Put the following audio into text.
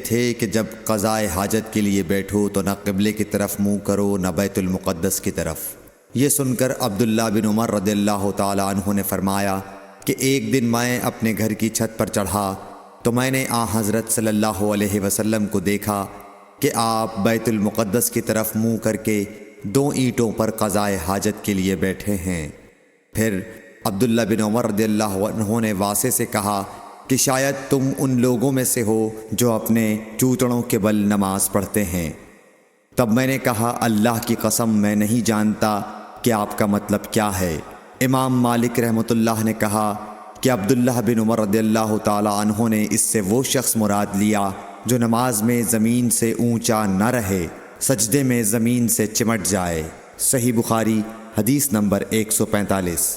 تھے کہ جب قضائے حاجت کے لیے بیٹھو تو نہ قبلے کی طرف منہ کرو نہ بیت المقدس کی طرف۔ یہ سن کر عبداللہ بن عمر رضی اللہ تعالی عنہ نے فرمایا کہ ایک دن میں اپنے گھر کی چھت پر چڑھا تو میں نے حضرت صلی اللہ علیہ وسلم کو دیکھا کہ آپ بیت المقدس کی طرف منہ کر کے 2 اینٹوں پر قضائے حاجت کے لیے بیٹھے ہیں۔ پھر عبداللہ بن عمر رضی اللہ عنہ نے واسع سے کہا کہ شاید تم ان لوگوں میں سے ہو جو اپنے چوتڑوں کے بل نماز پڑھتے ہیں۔ تب میں نے کہا اللہ کی قسم میں نہیں جانتا کہ آپ کا مطلب کیا ہے۔ امام مالک رحمۃ اللہ نے کہا کہ عبداللہ بن عمر رضی اللہ تعالی عنہ نے اس سے وہ شخص مراد لیا جو نماز میں زمین سے اونچا نہ رہے، سجدے میں زمین سے چمٹ جائے۔ صحیح بخاری حدیث نمبر 145۔